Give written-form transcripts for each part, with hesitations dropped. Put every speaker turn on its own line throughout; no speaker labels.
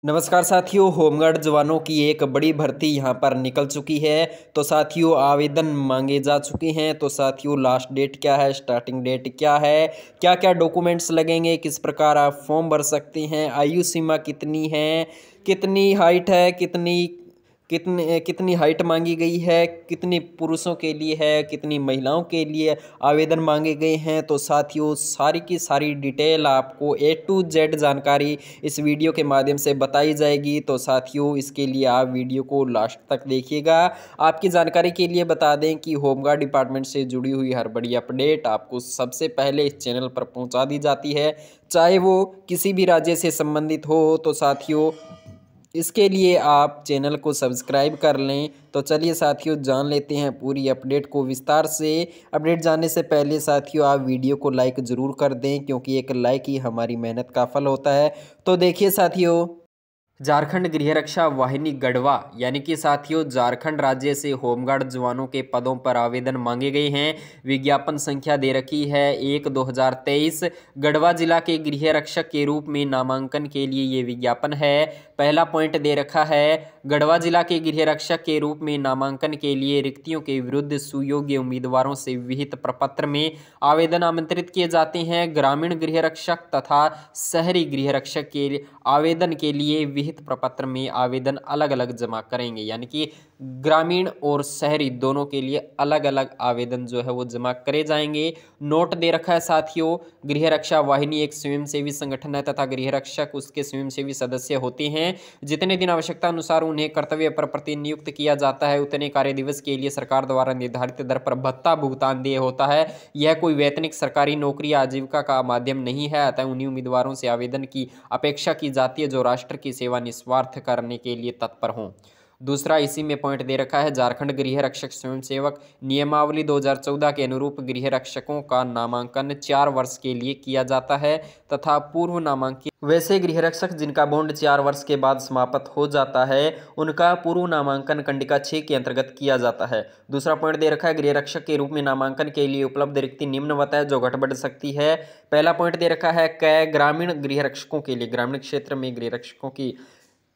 नमस्कार साथियों, होमगार्ड जवानों की एक बड़ी भर्ती यहां पर निकल चुकी है। तो साथियों, आवेदन मांगे जा चुके हैं। तो साथियों, लास्ट डेट क्या है, स्टार्टिंग डेट क्या है, क्या क्या डॉक्यूमेंट्स लगेंगे, किस प्रकार आप फॉर्म भर सकते हैं, आयु सीमा कितनी है, कितनी हाइट है, कितनी कितनी कितनी हाइट मांगी गई है, कितनी पुरुषों के लिए है, कितनी महिलाओं के लिए आवेदन मांगे गए हैं। तो साथियों, सारी की सारी डिटेल आपको A to Z जानकारी इस वीडियो के माध्यम से बताई जाएगी। तो साथियों, इसके लिए आप वीडियो को लास्ट तक देखिएगा। आपकी जानकारी के लिए बता दें कि होमगार्ड डिपार्टमेंट से जुड़ी हुई हर बड़ी अपडेट आपको सबसे पहले इस चैनल पर पहुंचा दी जाती है, चाहे वो किसी भी राज्य से संबंधित हो। तो साथियों, इसके लिए आप चैनल को सब्सक्राइब कर लें। तो चलिए साथियों, जान लेते हैं पूरी अपडेट को विस्तार से। अपडेट जानने से पहले साथियों, आप वीडियो को लाइक ज़रूर कर दें, क्योंकि एक लाइक ही हमारी मेहनत का फल होता है। तो देखिए साथियों, झारखंड गृह रक्षा वाहिनी गढ़वा यानी कि साथियों, झारखंड राज्य से होमगार्ड जवानों के पदों पर आवेदन मांगे गए हैं। विज्ञापन संख्या दे रखी है 1/2023। गढ़वा जिला के गृह रक्षक के रूप में नामांकन के लिए ये विज्ञापन है। पहला पॉइंट दे रखा है, गढ़वा जिला के गृह रक्षक के रूप में नामांकन के लिए रिक्तियों के विरुद्ध सुयोग्य उम्मीदवारों से विहित प्रपत्र में आवेदन आमंत्रित किए जाते हैं। ग्रामीण गृह रक्षक तथा शहरी गृह रक्षक के आवेदन के लिए विहित प्रपत्र में आवेदन अलग अलग जमा करेंगे, यानी कि ग्रामीण और शहरी दोनों के लिए अलग अलग आवेदन जो है वो जमा करे जाएंगे। नोट दे रखा है साथियों, गृह रक्षा वाहिनी एक स्वयंसेवी संगठन है तथा गृह रक्षक उसके स्वयंसेवी सदस्य होते हैं। जितने दिन आवश्यकता अनुसार उन्हें कर्तव्य पर प्रतिनियुक्त किया जाता है, उतने कार्य दिवस के लिए सरकार द्वारा निर्धारित दर पर भत्ता भुगतान देय होता है। यह कोई वैतनिक सरकारी नौकरी या आजीविका का माध्यम नहीं है, अतः उन्हीं उम्मीदवारों से आवेदन की अपेक्षा की जाती है जो राष्ट्र की सेवा निस्वार्थ करने के लिए तत्पर हों। दूसरा, इसी में पॉइंट दे रखा है, झारखंड गृह रक्षक स्वयंसेवक नियमावली 2014 के अनुरूप गृह रक्षकों का नामांकन 4 वर्ष के लिए किया जाता है तथा पूर्व नामांकित वैसे गृह रक्षक जिनका बॉन्ड 4 वर्ष के बाद समाप्त हो जाता है, उनका पूर्व नामांकन कंडिका 6 के अंतर्गत किया जाता है। दूसरा पॉइंट दे रखा है, गृह रक्षक के रूप में नामांकन के लिए उपलब्ध रिक्ति निम्नवत है जो घट बढ़ सकती है। पहला पॉइंट दे रखा है, कै ग्रामीण गृह रक्षकों के लिए, ग्रामीण क्षेत्र में गृह रक्षकों की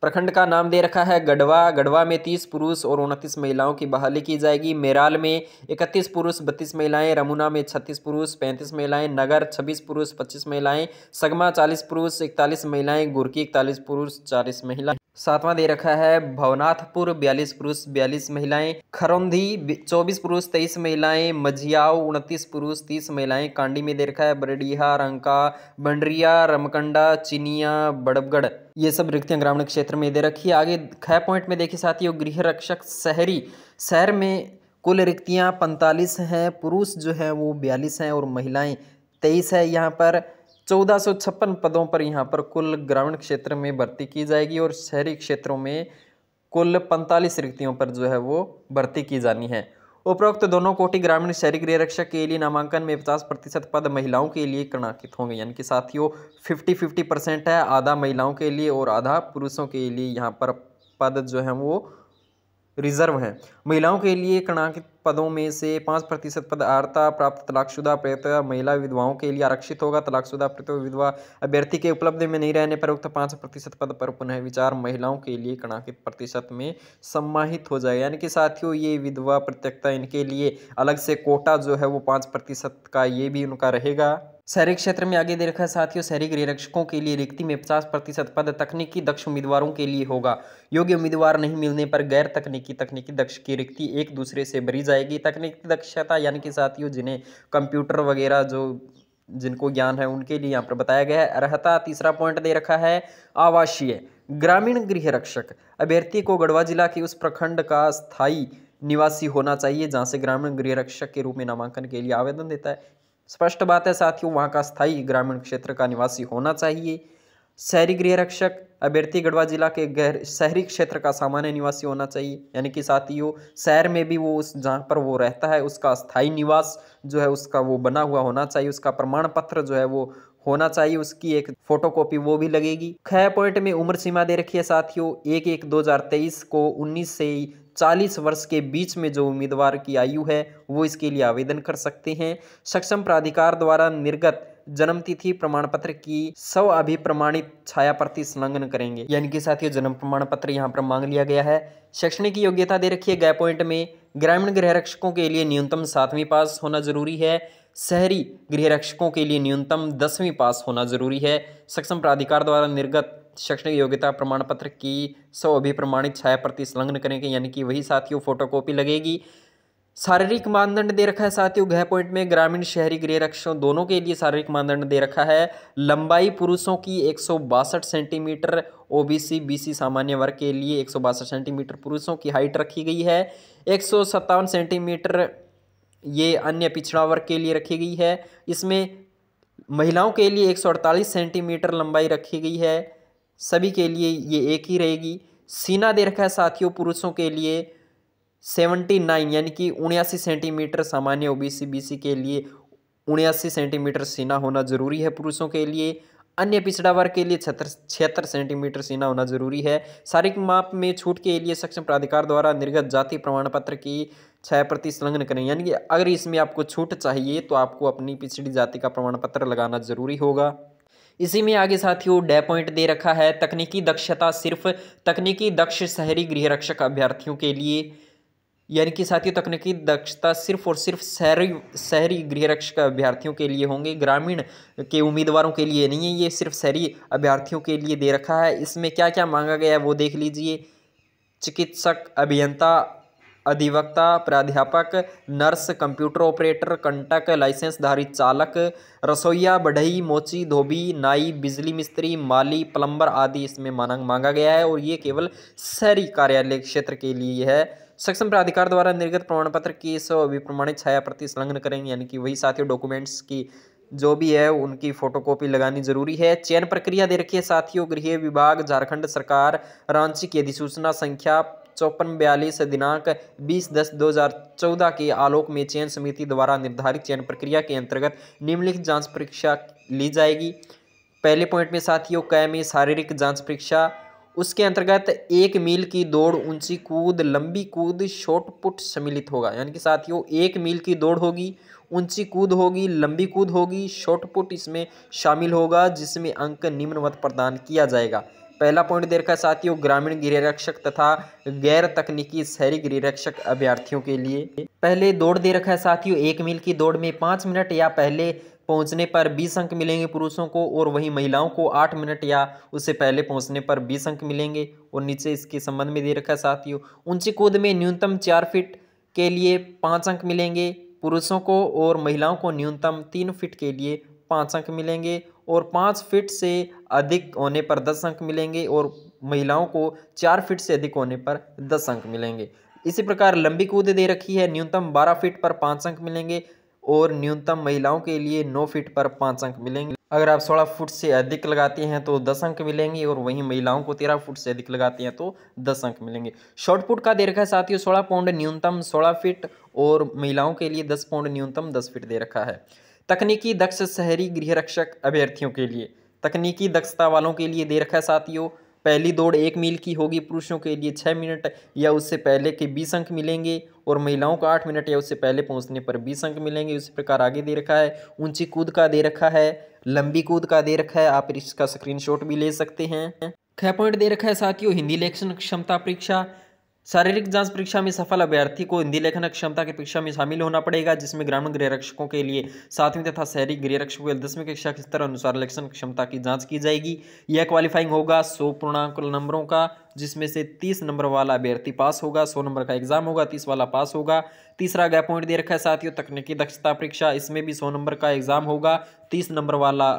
प्रखंड का नाम दे रखा है गढ़वा। गढ़वा में 30 पुरुष और 29 महिलाओं की बहाली की जाएगी। मेराल में 31 पुरुष 32 महिलाएं, रमुना में 36 पुरुष 35 महिलाएं, नगर 26 पुरुष 25 महिलाएं, सगमा 40 पुरुष 41 महिलाएं, गुरकी 41 पुरुष 40 महिलाएं। सातवां दे रखा है, भवनाथपुर 42 पुरुष 42 महिलाएं, खरौंधी 24 पुरुष 23 महिलाएं, मझियाव 29 पुरुष 30 महिलाएं। कांडी में दे रखा है, बरडीहा, रंका, बंडरिया, रमकंडा, चिनिया, बड़बगढ़, ये सब रिक्तियां ग्रामीण क्षेत्र में दे रखी है। आगे ख पॉइंट में देखिए साथियों, गृह रक्षक शहरी, शहर में कुल रिक्तियां 45 हैं, पुरुष जो है वो 42 हैं और महिलाएं 23 है। यहाँ पर 1456 पदों पर यहाँ पर कुल ग्रामीण क्षेत्र में भर्ती की जाएगी और शहरी क्षेत्रों में कुल 45 रिक्तियों पर जो है वो भर्ती की जानी है। उपरोक्त दोनों कोटि ग्रामीण शहरी गृह रक्षक के लिए नामांकन में 50% पद महिलाओं के लिए नामांकित होंगे, यानी कि साथियों 50-50% है, आधा महिलाओं के लिए और आधा पुरुषों के लिए यहाँ पर पद जो है वो रिजर्व हैं। महिलाओं के लिए नामांकित पदों में से 5% पद अर्हता प्राप्त तलाकशुदा प्रेरित महिला विधवाओं के लिए आरक्षित होगा। तलाकशुदा प्रेरित विधवा अभ्यर्थी के उपलब्धि में नहीं रहने पर उक्त 5% पद पर पुनः विचार महिलाओं के लिए नामांकित प्रतिशत में सम्मानित हो जाएगा, यानी कि साथियों ये विधवा प्रत्यक्षता इनके लिए अलग से कोटा जो है वो 5% का ये भी उनका रहेगा। शहरी क्षेत्र में आगे दे रखा है साथियों, शहरी गृह रक्षकों के लिए रिक्ति में 50% पद तकनीकी दक्ष उम्मीदवारों के लिए होगा। योग्य उम्मीदवार नहीं मिलने पर गैर तकनीकी दक्ष की रिक्ति एक दूसरे से भरी जाएगी। तकनीकी दक्षता यानी कि साथियों जिन्हें कंप्यूटर वगैरह जो जिनको ज्ञान है उनके लिए यहाँ पर बताया गया है। अर्हता, तीसरा पॉइंट दे रखा है, आवासीय ग्रामीण गृह रक्षक अभ्यर्थी को गढ़वा जिला के उस प्रखंड का स्थायी निवासी होना चाहिए जहाँ से ग्रामीण गृह रक्षक के रूप में नामांकन के लिए आवेदन देता है। स्पष्ट बात है साथियों, वहाँ का स्थायी ग्रामीण क्षेत्र का निवासी होना चाहिए। शहरी गृह रक्षक अभ्यर्थी गढ़वा जिला के गैर शहरी क्षेत्र का सामान्य निवासी होना चाहिए, यानी कि साथियों शहर में भी वो उस जहाँ पर वो रहता है उसका स्थायी निवास जो है उसका वो बना हुआ होना चाहिए, उसका प्रमाण पत्र जो है वो होना चाहिए, उसकी एक फोटोकॉपी वो भी लगेगी। ख पॉइंट में उम्र सीमा दे रखी है साथियों, 1/1/2023 को 19 से 40 वर्ष के बीच में जो उम्मीदवार की आयु है वो इसके लिए आवेदन कर सकते हैं। सक्षम प्राधिकार द्वारा निर्गत जन्मतिथि प्रमाण पत्र की अभिप्रमाणित छाया प्रति संलग्न करेंगे। यानी कि साथियों जन्म प्रमाण पत्र यहाँ पर मांग लिया गया है। शैक्षणिक योग्यता दे रखी है गै पॉइंट में, ग्रामीण गृह रक्षकों के लिए न्यूनतम 7वीं पास होना जरूरी है, शहरी गृह रक्षकों के लिए न्यूनतम 10वीं पास होना जरूरी है। सक्षम प्राधिकार द्वारा निर्गत शैक्षणिक योग्यता प्रमाण पत्र की अभिप्रमाणित छाया प्रति संलग्न करेंगे, यानी कि वही साथियों फोटोकॉपी लगेगी। शारीरिक मानदंड दे रखा है साथियों गृह पॉइंट में, ग्रामीण शहरी गृह रक्षकों दोनों के लिए शारीरिक मानदंड दे रखा है। लंबाई पुरुषों की 162 सेंटीमीटर, ओबीसी बीसी सामान्य वर्ग के लिए 162 सेंटीमीटर पुरुषों की हाइट रखी गई है। 157 सेंटीमीटर ये अन्य पिछड़ा वर्ग के लिए रखी गई है। इसमें महिलाओं के लिए 148 सेंटीमीटर लंबाई रखी गई है, सभी के लिए ये एक ही रहेगी। सीना दे रखा है साथियों पुरुषों के लिए 79 यानी कि 79 सेंटीमीटर, सामान्य ओबीसी बीसी के लिए 79 सेंटीमीटर सीना होना जरूरी है पुरुषों के लिए। अन्य पिछड़ा वर्ग के लिए 76 सेंटीमीटर सीना होना जरूरी है। शारीरिक माप में छूट के लिए सक्षम प्राधिकार द्वारा निर्गत जाति प्रमाण पत्र की छाया प्रति संलग्न करें, यानी कि अगर इसमें आपको छूट चाहिए तो आपको अपनी पिछड़ी जाति का प्रमाण पत्र लगाना जरूरी होगा। इसी में आगे साथियों डे पॉइंट दे रखा है तकनीकी दक्षता सिर्फ तकनीकी दक्ष शहरी गृह रक्षक अभ्यर्थियों के लिए, यानी कि साथियों तकनीकी दक्षता सिर्फ और सिर्फ शहरी गृह रक्षक अभ्यर्थियों के लिए होंगे, ग्रामीण के उम्मीदवारों के लिए नहीं है, ये सिर्फ शहरी अभ्यर्थियों के लिए दे रखा है। इसमें क्या क्या मांगा गया है वो देख लीजिए। चिकित्सक, अभियंता, अधिवक्ता, प्राध्यापक, नर्स, कंप्यूटर ऑपरेटर, कंटक, लाइसेंसधारी चालक, रसोईया, बढ़ई, मोची, धोबी, नाई, बिजली मिस्त्री, माली, प्लम्बर आदि इसमें मांगा गया है, और ये केवल शहरी कार्यालय क्षेत्र के लिए है। सक्षम प्राधिकार द्वारा निर्गत प्रमाण पत्र की अभिप्रमाणित छाया प्रति संलग्न करेंगे, यानी कि वही साथियों डॉक्यूमेंट्स की जो भी है उनकी फोटोकॉपी लगानी जरूरी है। चयन प्रक्रिया दे रखी है साथियों गृह विभाग झारखंड सरकार रांची की अधिसूचना संख्या 5442 दिनांक 20/10/2014 के आलोक में चयन समिति द्वारा निर्धारित चयन प्रक्रिया के अंतर्गत निम्नलिखित जांच परीक्षा ली जाएगी। पहले पॉइंट में साथियों क में शारीरिक जांच परीक्षा, उसके अंतर्गत 1 मील की दौड़, ऊंची कूद, लंबी कूद, शॉट पुट सम्मिलित होगा, यानी कि साथियों 1 मील की दौड़ होगी, ऊंची कूद होगी, लंबी कूद होगी, शॉट पुट इसमें शामिल होगा, जिसमें अंक निम्नवत प्रदान किया जाएगा। पहला पॉइंट दे रखा है साथियों ग्रामीण गृह रक्षक तथा गैर तकनीकी शहरी गृह रक्षक अभ्यर्थियों के लिए। पहले दौड़ दे रखा है साथियों 1 मील की दौड़ में 5 मिनट या पहले पहुंचने पर 20 अंक मिलेंगे पुरुषों को, और वहीं महिलाओं को 8 मिनट या उससे पहले पहुंचने पर 20 अंक मिलेंगे। और नीचे इसके संबंध में दे रखा है साथियों ऊंची कूद में न्यूनतम 4 फीट के लिए 5 अंक मिलेंगे पुरुषों को, और महिलाओं को न्यूनतम 3 फीट के लिए 5 अंक मिलेंगे, और 5 फीट से अधिक होने पर 10 अंक मिलेंगे, और महिलाओं को 4 फीट से अधिक होने पर 10 अंक मिलेंगे। इसी प्रकार लंबी कूद दे रखी है न्यूनतम 12 फीट पर 5 अंक मिलेंगे, और न्यूनतम महिलाओं के लिए 9 फीट पर 5 अंक मिलेंगे। अगर आप 16 फुट से अधिक लगाते हैं तो 10 अंक मिलेंगे, और वहीं महिलाओं को 13 फुट से अधिक लगाते हैं तो 10 अंक मिलेंगे। शॉर्ट पुट का दे रखा है साथियों 16 पाउंड न्यूनतम 16 फीट, और महिलाओं के लिए 10 पाउंड न्यूनतम 10 फीट दे रखा है। तकनीकी दक्ष शहरी गृह रक्षक अभ्यर्थियों के लिए, तकनीकी दक्षता वालों के लिए दे रखा है साथियों पहली दौड़ 1 मील की होगी, पुरुषों के लिए 6 मिनट या उससे पहले के 20 अंक मिलेंगे, और महिलाओं को 8 मिनट या उससे पहले पहुंचने पर 20 अंक मिलेंगे। उसी प्रकार आगे दे रखा है ऊंची कूद का दे रखा है, लंबी कूद का दे रखा है, आप इसका स्क्रीनशॉट भी ले सकते हैं। 6 पॉइंट दे रखा है साथियों हिंदी लेखन क्षमता परीक्षा, शारीरिक जांच परीक्षा में सफल अभ्यर्थी को हिंदी लेखन क्षमता की परीक्षा में शामिल होना पड़ेगा, जिसमें ग्रामीण गृह रक्षकों के लिए 7वीं तथा शहरी गृह रक्षकों के लिए 10वीं कक्षा के स्तर अनुसार लेखन क्षमता की जांच की जाएगी। यह क्वालिफाइंग होगा 100 पूर्णांक नंबरों का, जिसमें से 30 नंबर वाला अभ्यर्थी पास होगा, 100 नंबर का एग्जाम होगा, 30 वाला पास होगा। तीसरा गैप पॉइंट दे रखा है साथियों तकनीकी दक्षता परीक्षा, इसमें भी 100 नंबर का एग्जाम होगा, 30 नंबर वाला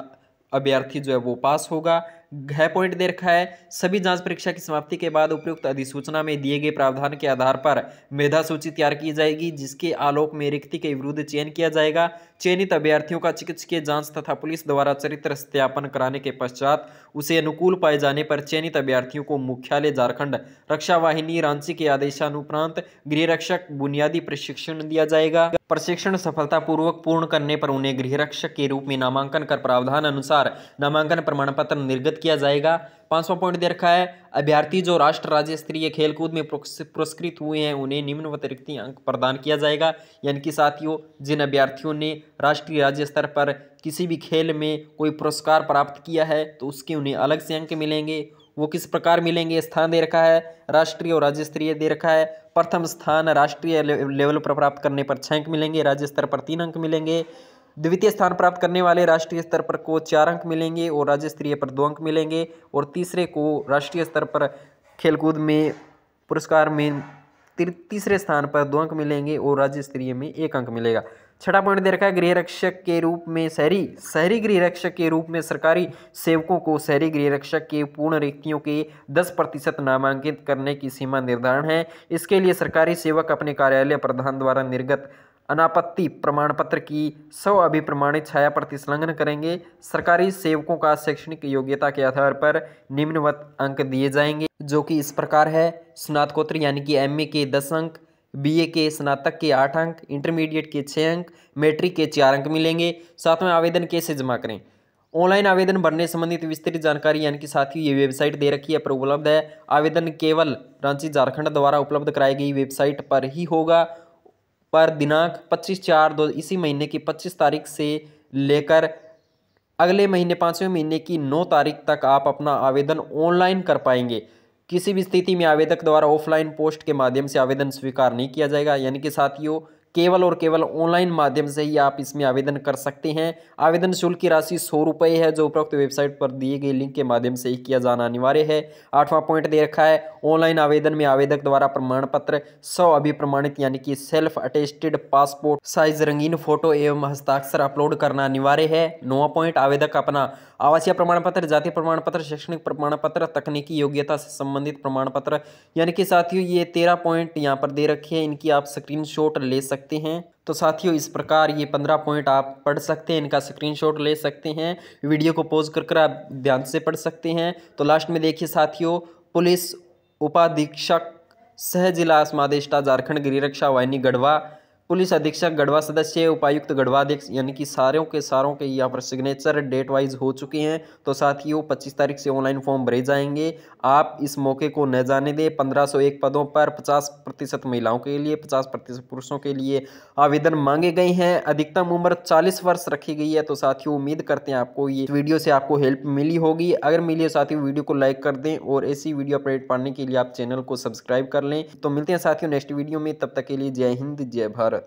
अभ्यर्थी जो है वो पास होगा। है पॉइंट दे रखा है सभी जांच परीक्षा की समाप्ति के बाद उपयुक्त अधिसूचना में दिए गए प्रावधान के आधार पर मेधा सूची तैयार की जाएगी, जिसके आलोक में रिक्ति के विरुद्ध चयन किया जाएगा। चयनित अभ्यर्थियों का चिकित्सकीय जांच तथा पुलिस द्वारा चरित्र सत्यापन कराने के पश्चात उसे अनुकूल पाए जाने पर चयनित अभ्यर्थियों को मुख्यालय झारखंड रक्षा वाहिनी रांची के आदेशानुप्रांत गृह रक्षक बुनियादी प्रशिक्षण दिया जाएगा। प्रशिक्षण सफलतापूर्वक पूर्ण करने पर उन्हें गृहरक्षक के रूप में नामांकन कर प्रावधान अनुसार नामांकन प्रमाण पत्र निर्गत किया जाएगा। 5वां पॉइंट दे रखा है, अभ्यर्थी जो राष्ट्र राज्य स्तरीय खेलकूद में पुरस्कृत हुए हैं उन्हें निम्नवत रिक्ति अंक प्रदान किया जाएगा। यानी कि साथियों, जिन अभ्यर्थियों ने राष्ट्रीय राज्य स्तर पर किसी भी खेल में कोई पुरस्कार प्राप्त किया है तो उसके उन्हें अलग से अंक मिलेंगे। वो किस प्रकार मिलेंगे, स्थान दे रखा है, राष्ट्रीय और राज्य स्तरीय दे रखा है। प्रथम स्थान राष्ट्रीय लेवल पर प्राप्त करने पर 6 अंक मिलेंगे, राज्य स्तर पर 3 अंक मिलेंगे। द्वितीय स्थान प्राप्त करने वाले राष्ट्रीय स्तर पर को 4 अंक मिलेंगे और राज्य स्तरीय पर 2 अंक मिलेंगे। और तीसरे को राष्ट्रीय स्तर पर खेलकूद में पुरस्कार में तीसरे स्थान पर 2 अंक मिलेंगे और राज्य स्तरीय में 1 अंक मिलेगा। 6वां पॉइंट दे रखा है, गृह रक्षक के रूप में शहरी गृह रक्षक के रूप में सरकारी सेवकों को शहरी गृह रक्षक के पूर्ण रिक्तियों के 10% नामांकित करने की सीमा निर्धारण है। इसके लिए सरकारी सेवक अपने कार्यालय प्रधान द्वारा निर्गत अनापत्ति प्रमाण पत्र की 100 अभिप्रमाणित छाया प्रति संलग्न करेंगे। सरकारी सेवकों का शैक्षणिक योग्यता के आधार पर निम्नवत अंक दिए जाएंगे, जो कि इस प्रकार है, स्नातकोत्तर यानी कि MA के 10 अंक, BA के स्नातक के 8 अंक, इंटरमीडिएट के 6 अंक, मैट्रिक के 4 अंक मिलेंगे। साथ में आवेदन कैसे जमा करें, ऑनलाइन आवेदन भरने संबंधित विस्तृत जानकारी यानी कि साथियों ये वेबसाइट दे रखी है पर उपलब्ध है। आवेदन केवल रांची झारखंड द्वारा उपलब्ध कराई गई वेबसाइट पर ही होगा। पर दिनांक 25/4 इसी महीने की 25 तारीख से लेकर अगले महीने 5वें महीने की 9 तारीख तक आप अपना आवेदन ऑनलाइन कर पाएंगे। किसी भी स्थिति में आवेदक द्वारा ऑफलाइन पोस्ट के माध्यम से आवेदन स्वीकार नहीं किया जाएगा। यानी कि साथियों, केवल और केवल ऑनलाइन माध्यम से ही आप इसमें आवेदन कर सकते हैं। आवेदन शुल्क की राशि 100 रुपये है, जो उपरोक्त वेबसाइट पर दिए गए लिंक के माध्यम से ही किया जाना अनिवार्य है। 8वां पॉइंट दे रखा है, ऑनलाइन आवेदन में आवेदक द्वारा प्रमाण पत्र 100 अभिप्रमाणित यानी कि सेल्फ अटेस्टेड पासपोर्ट साइज रंगीन फोटो एवं हस्ताक्षर अपलोड करना अनिवार्य है। 9वां पॉइंट, आवेदक अपना आवासीय प्रमाण पत्र, जाति प्रमाण पत्र, शैक्षणिक प्रमाण पत्र, तकनीकी योग्यता से संबंधित प्रमाण पत्र, यानी कि साथियों ये 13 पॉइंट यहाँ पर दे रखे हैं, इनकी आप स्क्रीनशॉट ले सकते हैं। तो साथियों इस प्रकार ये 15 पॉइंट आप पढ़ सकते हैं, इनका स्क्रीनशॉट ले सकते हैं। वीडियो को पॉज कर आप ध्यान से पढ़ सकते हैं। तो लास्ट में देखिए साथियों, पुलिस उपाधीक्षक सह जिला समादेष्टा झारखंड गृह रक्षा वाहिनी गढ़वा, पुलिस अधीक्षक गढ़वा सदस्य, उपायुक्त गढ़वा अध्यक्ष, यानी कि सारों के यहाँ पर सिग्नेचर डेट वाइज हो चुके हैं। तो साथियों 25 तारीख से ऑनलाइन फॉर्म भरे जाएंगे। आप इस मौके को न जाने दें। 1501 पदों पर 50% महिलाओं के लिए, 50% पुरुषों के लिए आवेदन मांगे गए हैं। अधिकतम उम्र 40 वर्ष रखी गई है। तो साथियों उम्मीद करते हैं आपको ये वीडियो से आपको हेल्प मिली होगी। अगर मिली है साथियों, वीडियो को लाइक कर दें और ऐसी वीडियो अपडेट पाने के लिए आप चैनल को सब्सक्राइब कर लें। तो मिलते हैं साथियों नेक्स्ट वीडियो में, तब तक के लिए जय हिंद जय भारत।